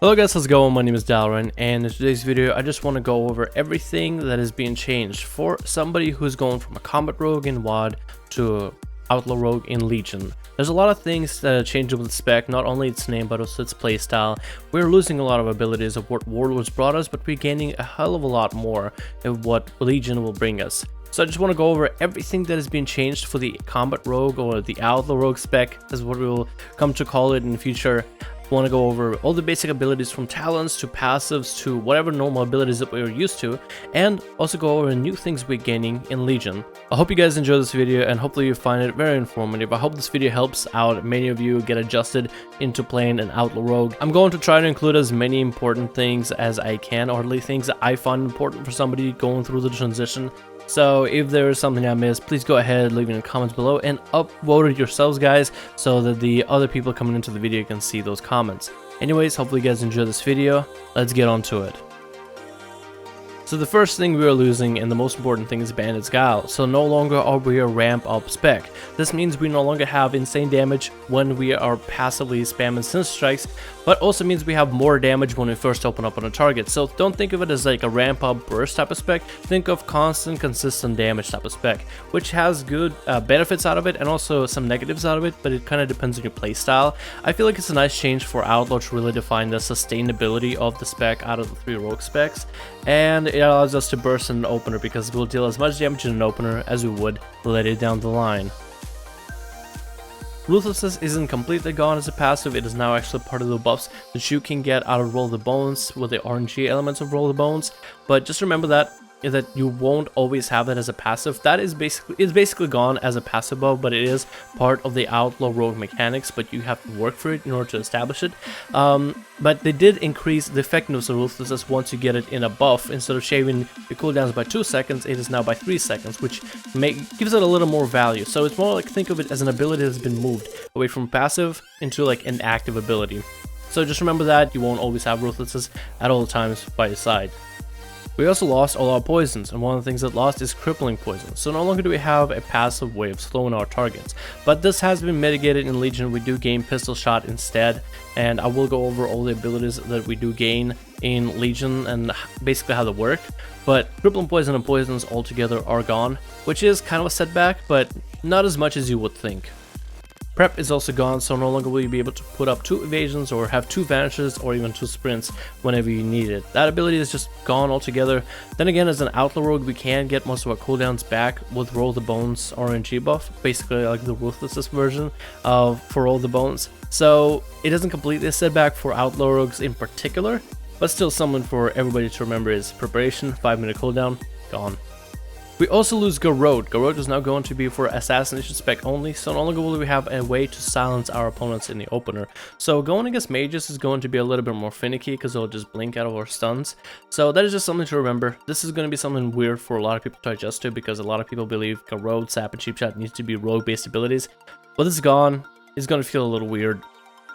Hello guys, how's it going? My name is Dalrin, and in today's video I just want to go over everything that is being changed for somebody who's going from a combat rogue in WoD to a outlaw rogue in Legion. There's a lot of things that are changing with the spec, not only its name but also its playstyle. We're losing a lot of abilities of what Warlords brought us, but we're gaining a hell of a lot more of what Legion will bring us. So I just want to go over everything that has been changed for the combat rogue or the outlaw rogue spec, is what we will come to call it in the future. I want to go over all the basic abilities from talents to passives to whatever normal abilities that we are used to, and also go over new things we're gaining in Legion. I hope you guys enjoy this video and hopefully you find it very informative. I hope this video helps out many of you get adjusted into playing an outlaw rogue. I'm going to try to include as many important things as I can, or at least things that I find important for somebody going through the transition. So if there is something I missed, please go ahead, leave it in the comments below and upvote it yourselves, guys, so that the other people coming into the video can see those comments. Anyways, hopefully you guys enjoy this video. Let's get on to it. So the first thing we are losing, and the most important thing, is Bandit's Guile. So no longer are we a ramp up spec. This means we no longer have insane damage when we are passively spamming Sinister Strikes, but also means we have more damage when we first open up on a target. So don't think of it as like a ramp up burst type of spec, think of constant, consistent damage type of spec, which has good benefits out of it and also some negatives out of it, but it kind of depends on your playstyle. I feel like it's a nice change for Outlaw to really define the sustainability of the spec out of the 3 rogue specs, and it allows us to burst in an opener because we'll deal as much damage in an opener as we would later down the line. Ruthlessness isn't completely gone as a passive, it is now actually part of the buffs that you can get out of Roll the Bones with the RNG elements of Roll the Bones, but just remember that you won't always have that as a passive. That is basically gone as a passive buff, but it is part of the outlaw rogue mechanics, but you have to work for it in order to establish it. But they did increase the effectiveness of Ruthlessness once you get it in a buff. Instead of shaving the cooldowns by 2 seconds, it is now by 3 seconds, which gives it a little more value. So it's more like, think of it as an ability that's been moved away from passive into like an active ability. So just remember that you won't always have Ruthlessness at all times by your side. We also lost all our poisons, and one of the things that lost is crippling poison, so no longer do we have a passive way of slowing our targets. But this has been mitigated in Legion. We do gain pistol shot instead, and I will go over all the abilities that we do gain in Legion and basically how they work. But crippling poison and poisons altogether are gone, which is kind of a setback, but not as much as you would think. Prep is also gone, so no longer will you be able to put up 2 evasions or have 2 vanishes or even 2 sprints whenever you need it. That ability is just gone altogether. Then again, as an outlaw rogue, we can get most of our cooldowns back with Roll the Bones RNG buff, basically like the Ruthlessness version for Roll the Bones. So it isn't completely a setback for outlaw rogues in particular, but still something for everybody to remember is preparation, 5-minute cooldown, gone. We also lose Garrote. Garrote is now going to be for assassination spec only, so no longer will we have a way to silence our opponents in the opener. So going against mages is going to be a little bit more finicky because they'll just blink out of our stuns. So that is just something to remember. This is going to be something weird for a lot of people to adjust to because a lot of people believe Garrote, Sap, and Cheap Shot needs to be rogue-based abilities. But this is gone. It's going to feel a little weird.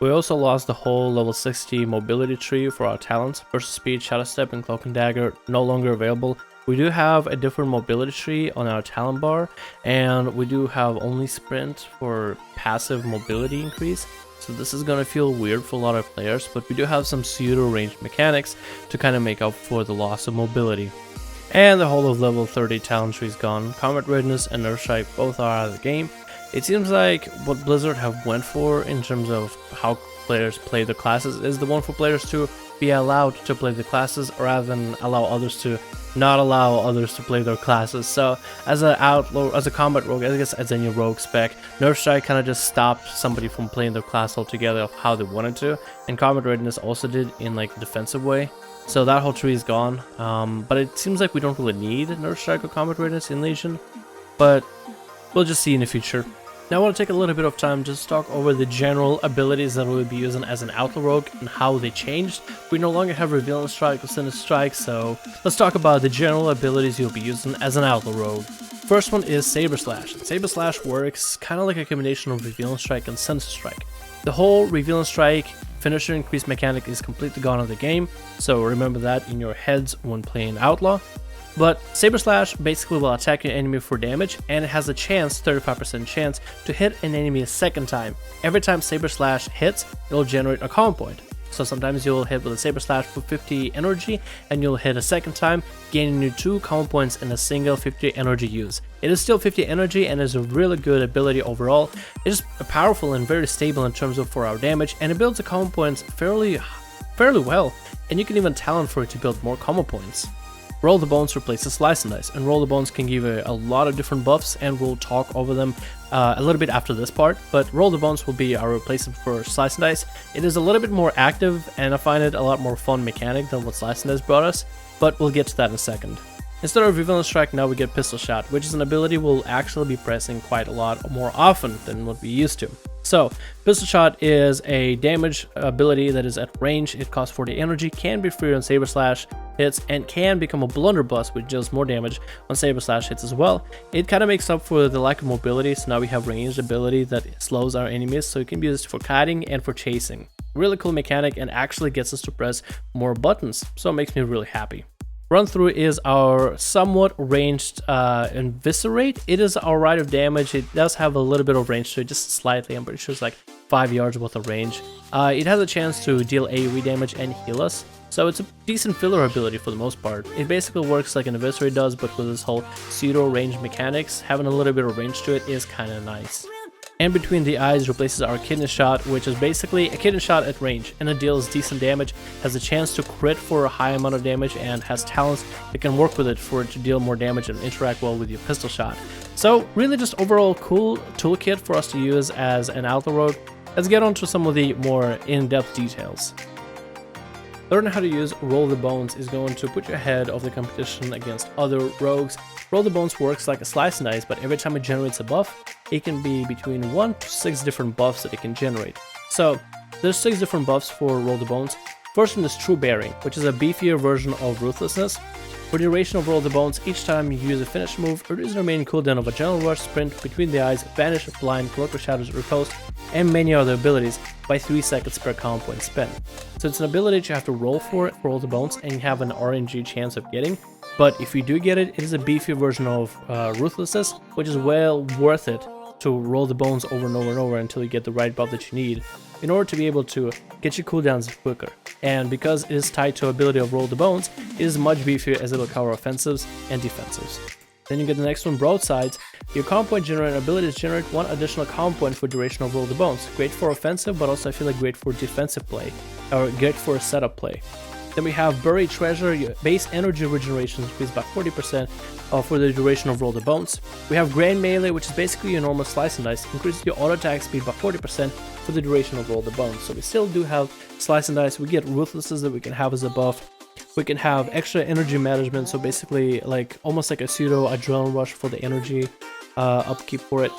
We also lost the whole level 60 mobility tree for our talents. Burst Speed, Shadow Step, and Cloak and Dagger no longer available. We do have a different mobility tree on our talent bar, and we do have only sprint for passive mobility increase. So this is going to feel weird for a lot of players, but we do have some pseudo ranged mechanics to kind of make up for the loss of mobility. And the whole of level 30 talent tree is gone. Combat Readiness and Nerve Strike both are out of the game. It seems like what Blizzard have went for in terms of how players play the classes is the one for players to be allowed to play the classes rather than allow others to not allow others to play their classes. So as an outlaw, as a combat rogue, I guess as any rogue spec, Nerve Strike kind of just stopped somebody from playing their class altogether of how they wanted to, and Combat Readiness also did in like a defensive way. So that whole tree is gone, but it seems like we don't really need Nerve Strike or Combat Readiness in Legion, but we'll just see in the future. Now I want to take a little bit of time just to talk over the general abilities that we'll be using as an outlaw rogue and how they changed. We no longer have Revealing Strike or Sinister Strike, so let's talk about the general abilities you'll be using as an outlaw rogue. First one is Saber Slash. Saber Slash works kind of like a combination of Revealing Strike and Sinister Strike. The whole Revealing Strike finisher increase mechanic is completely gone out of the game, so remember that in your heads when playing outlaw. But Saber Slash basically will attack your enemy for damage, and it has a chance, 35% chance, to hit an enemy a second time. Every time Saber Slash hits, it will generate a common point. So sometimes you'll hit with a Saber Slash for 50 energy, and you'll hit a second time, gaining you 2 combo points in a single 50 energy use. It is still 50 energy and is a really good ability overall. It is powerful and very stable in terms of 4-hour damage, and it builds the combo points fairly well, and you can even talent for it to build more combo points. Roll the Bones replaces Slice and Dice, and Roll the Bones can give you a lot of different buffs, and we'll talk over them a little bit after this part, but Roll the Bones will be our replacement for Slice and Dice. It is a little bit more active, and I find it a lot more fun mechanic than what Slice and Dice brought us, but we'll get to that in a second. Instead of Villain Strike, now we get Pistol Shot, which is an ability we'll actually be pressing quite a lot more often than what we used to. So, Pistol Shot is a damage ability that is at range. It costs 40 energy, can be free on Saber Slash hits, and can become a blunderbuss, which deals more damage on Saber Slash hits as well. It kind of makes up for the lack of mobility, so now we have ranged ability that slows our enemies, so it can be used for kiting and for chasing. Really cool mechanic, and actually gets us to press more buttons, so it makes me really happy. Run Through is our somewhat ranged Inviscerate. It is our rate of damage. It does have a little bit of range to it, just slightly. I'm pretty sure it's like 5 yards worth of range. It has a chance to deal AoE damage and heal us, so it's a decent filler ability for the most part. It basically works like an Inviscerate does, but with this whole pseudo range mechanics, having a little bit of range to it is kind of nice. And Between the Eyes replaces our Kidney Shot, which is basically a kidney shot at range, and it deals decent damage, has a chance to crit for a high amount of damage, and has talents that can work with it for it to deal more damage and interact well with your pistol shot. So really just overall cool toolkit for us to use as an Outlaw Rogue. Let's get on to some of the more in-depth details. Learning how to use Roll the Bones is going to put you ahead of the competition against other rogues. Roll the Bones works like a Slice and Dice, but every time it generates a buff, it can be between 1 to 6 different buffs that it can generate. So there's 6 different buffs for Roll the Bones. First one is True Bearing, which is a beefier version of Ruthlessness. For the duration of Roll the Bones, each time you use a finish move, reduce the remaining cooldown of Adrenaline Rush, Sprint, Between the Eyes, Vanish, Blind, Cloak of Shadows, Riposte, and many other abilities by 3 seconds per combo point spent. So it's an ability that you have to roll for Roll the Bones, and you have an RNG chance of getting. But if you do get it, it is a beefier version of Ruthlessness, which is well worth it to roll the bones over and over and over until you get the right buff that you need in order to be able to get your cooldowns quicker. And because it is tied to ability of Roll the Bones, it is much beefier as it will cover offensives and defensives. Then you get the next one, Broadsides. Your combo point generator ability is generate 1 additional combo point for duration of Roll the Bones. Great for offensive, but also I feel like great for defensive play, or great for a setup play. Then we have Buried Treasure. Your base energy regeneration increased by 40% for the duration of Roll the Bones. We have Grand Melee, which is basically your normal Slice and Dice. Increases your auto attack speed by 40% for the duration of Roll the Bones. So we still do have Slice and Dice. We get Ruthlessness that we can have as a buff. We can have extra energy management, so basically like almost like a pseudo Adrenaline Rush for the energy upkeep for it.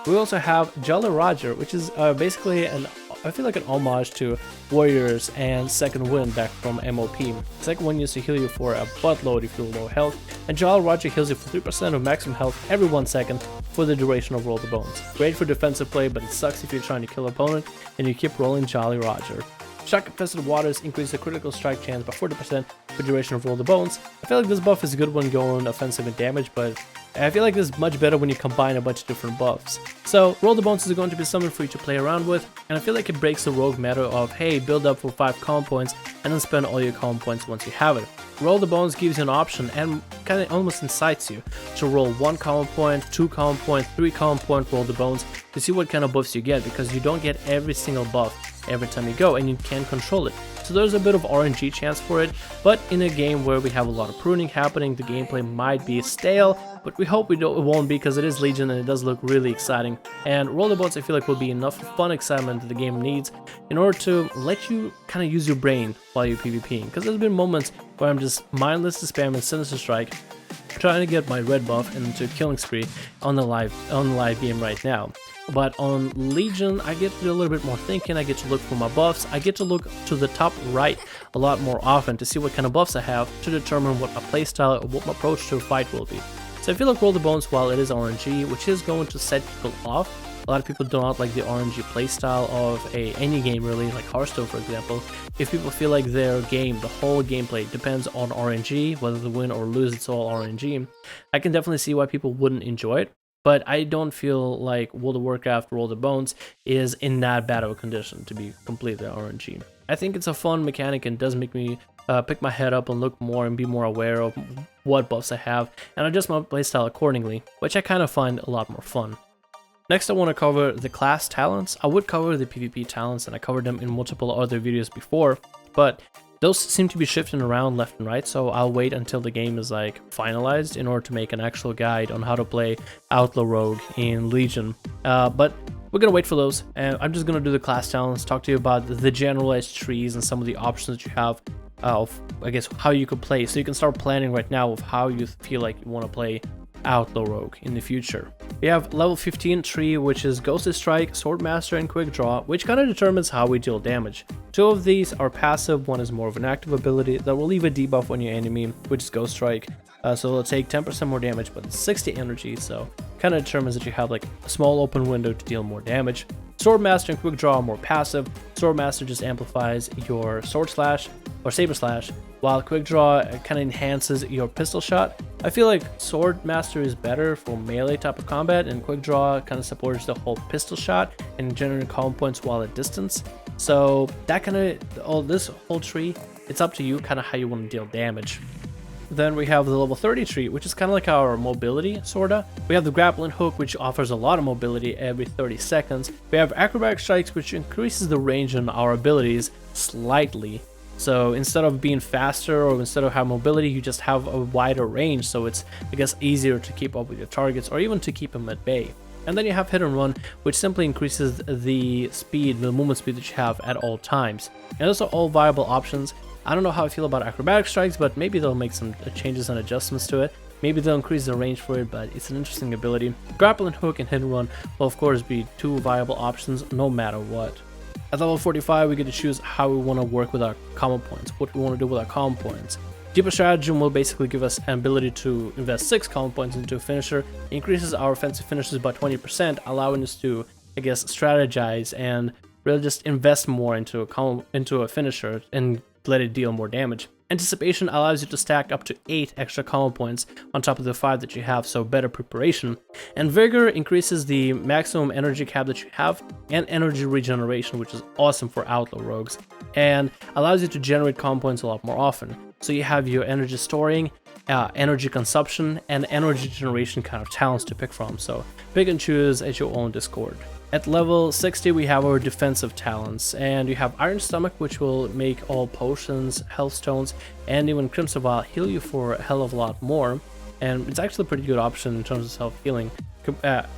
We also have Jolly Roger, which is basically I feel like an homage to Warriors and Second Wind back from MOP. Second Wind used to heal you for a buttload if you're low health, and Jolly Roger heals you for 3% of maximum health every 1 second for the duration of Roll the Bones. Great for defensive play, but it sucks if you're trying to kill an opponent and you keep rolling Jolly Roger. Shock Infested Waters increase the critical strike chance by 40% for duration of Roll the Bones. I feel like this buff is a good when going offensive and damage, but I feel like this is much better when you combine a bunch of different buffs. So Roll the Bones is going to be something for you to play around with, and I feel like it breaks the rogue meta of, hey, build up for 5 combo points and then spend all your combo points once you have it. Roll the Bones gives you an option and kind of almost incites you to roll 1 combo point, 2 combo point, 3 combo point, Roll the Bones to see what kind of buffs you get, because you don't get every single buff every time you go, and you can control it. So there's a bit of RNG chance for it, but in a game where we have a lot of pruning happening, the gameplay might be stale, but we hope it won't be, because it is Legion and it does look really exciting. And Roll the Bones I feel like will be enough fun excitement that the game needs in order to let you kind of use your brain while you're PvPing, because there's been moments where I'm just mindlessly spamming Sinister Strike, trying to get my red buff into killing spree on the live game right now. But on Legion, I get to do a little bit more thinking, I get to look for my buffs, I get to look to the top right a lot more often to see what kind of buffs I have to determine what my playstyle or what my approach to a fight will be. So I feel like Roll the Bones, while it is RNG, which is going to set people off, a lot of people do not like the RNG playstyle of any game really, like Hearthstone for example. If people feel like their game, the whole gameplay depends on RNG, whether they win or lose it's all RNG, I can definitely see why people wouldn't enjoy it. But I don't feel like World of Warcraft Roll the Bones is in that bad of a condition to be completely RNG. I think it's a fun mechanic and does make me pick my head up and look more and be more aware of what buffs I have and adjust my playstyle accordingly, which I kind of find a lot more fun. Next I want to cover the class talents. I would cover the PvP talents and I covered them in multiple other videos before, but those seem to be shifting around left and right, so I'll wait until the game is like finalized in order to make an actual guide on how to play Outlaw Rogue in Legion. But we're gonna wait for those, and I'm just gonna do the class talents, talk to you about the generalized trees and some of the options that you have of, I guess, how you could play, so you can start planning right now of how you feel like you want to play Outlaw Rogue in the future. We have level 15 tree, which is Ghostly Strike, Swordmaster, and Quick Draw, which kind of determines how we deal damage. Two of these are passive, one is more of an active ability that will leave a debuff on your enemy, which is Ghost Strike. So it'll take 10% more damage, but it's 60 energy, so kind of determines that you have like a small open window to deal more damage. Swordmaster and Quick Draw are more passive. Swordmaster just amplifies your Sword Slash or Saber Slash, while Quick Draw kind of enhances your pistol shot. I feel like Swordmaster is better for melee type of combat, and Quick Draw kind of supports the whole pistol shot and generating combo points while at distance. So that kind of, this whole tree, it's up to you kind of how you want to deal damage. Then we have the level 30 tree, which is kind of like our mobility, sorta. We have the grappling hook, which offers a lot of mobility every 30 seconds. We have acrobatic strikes, which increases the range on our abilities slightly. So instead of being faster or instead of having mobility, you just have a wider range, so it's, I guess, easier to keep up with your targets or even to keep them at bay. And then you have hit and run, which simply increases the speed, the movement speed that you have at all times. And those are all viable options. I don't know how I feel about acrobatic strikes, but maybe they'll make some changes and adjustments to it. Maybe they'll increase the range for it, but it's an interesting ability. Grappling hook and hit and run will of course be two viable options no matter what. At level 45, we get to choose how we want to work with our combo points, what we want to do with our combo points. Deeper Stratagem will basically give us an ability to invest 6 combo points into a finisher. It increases our offensive finishes by 20%, allowing us to, I guess, strategize and really just invest more into a finisher and let it deal more damage. Anticipation allows you to stack up to 8 extra combo points on top of the 5 that you have, so better preparation. And Vigor increases the maximum energy cap that you have and energy regeneration, which is awesome for Outlaw Rogues, and allows you to generate combo points a lot more often. So you have your energy storing, energy consumption, and energy generation kind of talents to pick from, so pick and choose at your own discord. At level 60, we have our defensive talents, and you have Iron Stomach, which will make all potions, health stones, and even Crimson Vial heal you for a hell of a lot more, and it's actually a pretty good option in terms of self-healing,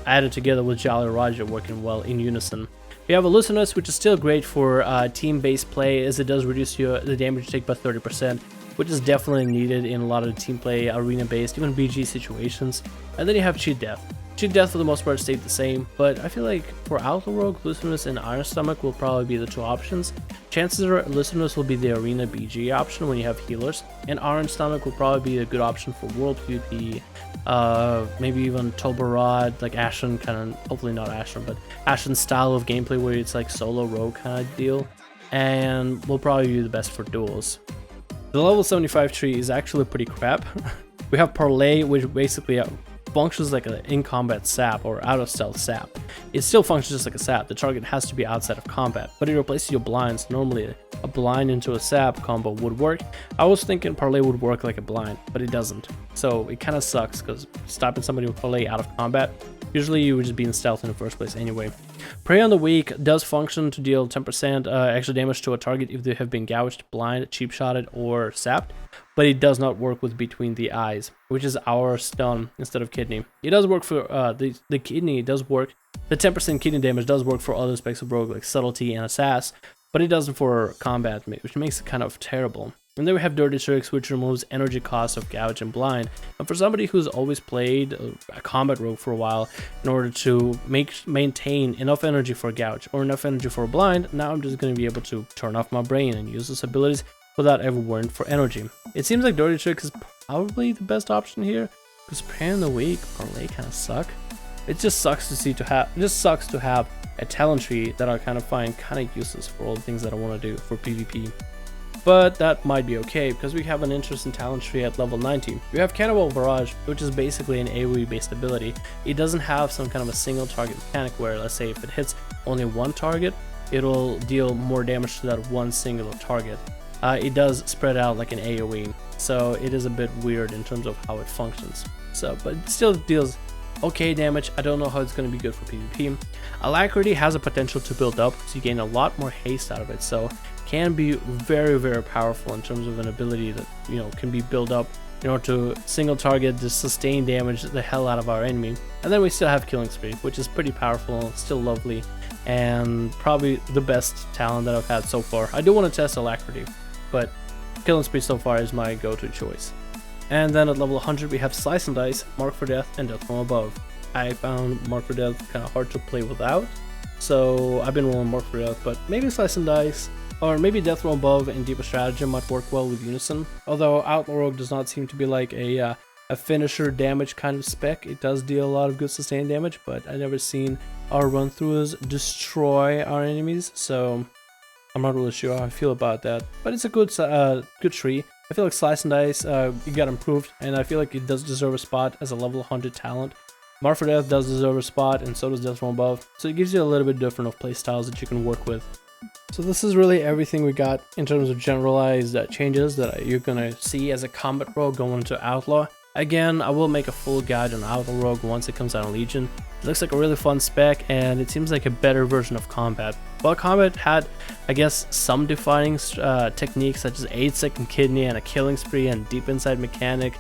added together with Jolly Roger working well in unison. We have Elusiveness, which is still great for team-based play, as it does reduce the damage you take by 30%, which is definitely needed in a lot of the team play, arena-based, even BG situations. And then you have Cheat Death. Cheat Death for the most part stayed the same, but I feel like for Outlaw Rogue, Elusiveness and Iron Stomach will probably be the two options. Chances are Elusiveness will be the arena BG option when you have healers, and Iron Stomach will probably be a good option for World PvP, maybe even Toberod, like Ashen, kind of, hopefully not Ashen, but Ashen style of gameplay where it's like solo rogue kind of deal, and will probably be the best for duels. The level 75 tree is actually pretty crap. We have Parlay, which basically functions like an in-combat sap or out-of-stealth sap. It still functions just like a sap. The target has to be outside of combat, but it replaces your blinds. Normally, a blind into a sap combo would work. I was thinking Parlay would work like a blind, but it doesn't. So it kind of sucks, because stopping somebody with Parlay out of combat, usually you would just be in stealth in the first place anyway. Prey on the Weak does function to deal 10% extra damage to a target if they have been gouged, blind, cheap-shotted, or sapped, but it does not work with Between the Eyes, which is our stun instead of kidney. It does work for the kidney, does work. The 10% kidney damage does work for other specs of rogue like subtlety and assass, but it doesn't for combat, which makes it kind of terrible. And then we have Dirty Tricks, which removes energy costs of gouge and blind. And for somebody who's always played a combat rogue for a while, in order to maintain enough energy for a gouge or enough energy for a blind, now I'm just going to be able to turn off my brain and use those abilities without ever worrying for energy. It seems like Dirty Tricks is probably the best option here, because Prey on the Weak, Parlay kind of suck. It just sucks to have a talent tree that I kind of find kind of useless for all the things that I want to do for PvP. But that might be okay, because we have an interesting talent tree at level 90. We have Cannibal Barrage, which is basically an AoE based ability. It doesn't have some kind of a single target mechanic where, let's say, if it hits only one target, it'll deal more damage to that one singular target. It does spread out like an AoE, so it is a bit weird in terms of how it functions. So, but it still deals okay damage. I don't know how it's going to be good for PvP. Alacrity has a potential to build up, so you gain a lot more haste out of it, so can be very, very powerful in terms of an ability that, you know, can be built up in order to single target, just sustain damage the hell out of our enemy. And then we still have Killing Spree, which is pretty powerful, still lovely, and probably the best talent that I've had so far. I do want to test Alacrity, but Killing Spree so far is my go-to choice. And then at level 100 we have Slice and Dice, Mark for Death, and Death from Above. I found Mark for Death kind of hard to play without, so I've been rolling Mark for Death, but maybe Slice and Dice, or maybe Death from Above and Deeper Stratagem might work well with Unison. Although Outlaw Rogue does not seem to be like a finisher damage kind of spec. It does deal a lot of good sustained damage, but I've never seen our run-throughs destroy our enemies, so I'm not really sure how I feel about that. But it's a good tree. I feel like Slice and Dice it got improved, and I feel like it does deserve a spot as a level 100 talent. Mark for Death does deserve a spot, and so does Death from Above. So it gives you a little bit different of playstyles that you can work with. So this is really everything we got in terms of generalized changes that you're gonna see as a combat rogue going into Outlaw. Again, I will make a full guide on Outlaw Rogue once it comes out on Legion. It looks like a really fun spec, and it seems like a better version of combat. While combat had, I guess, some defining techniques such as 8-second kidney and a killing spree and deep inside mechanic,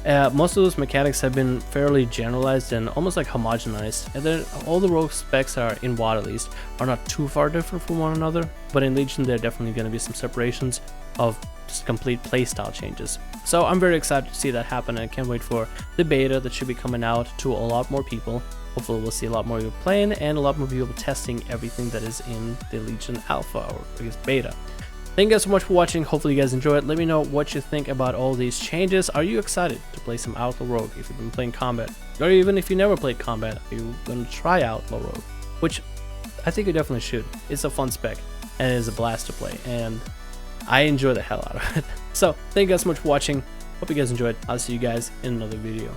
most of those mechanics have been fairly generalized and almost like homogenized. And then all the rogue specs are, in WoD at least, are not too far different from one another, but in Legion there are definitely going to be some separations of just complete playstyle changes. So I'm very excited to see that happen, and I can't wait for the beta that should be coming out to a lot more people. Hopefully we'll see a lot more people playing and a lot more people testing everything that is in the Legion Alpha, or I guess beta. Thank you guys so much for watching. Hopefully you guys enjoy it. Let me know what you think about all these changes. Are you excited to play some Outlaw Rogue if you've been playing combat? Or even if you never played combat, are you going to try Outlaw Rogue? Which I think you definitely should. It's a fun spec and it is a blast to play, and I enjoy the hell out of it. So thank you guys so much for watching. Hope you guys enjoyed. I'll see you guys in another video.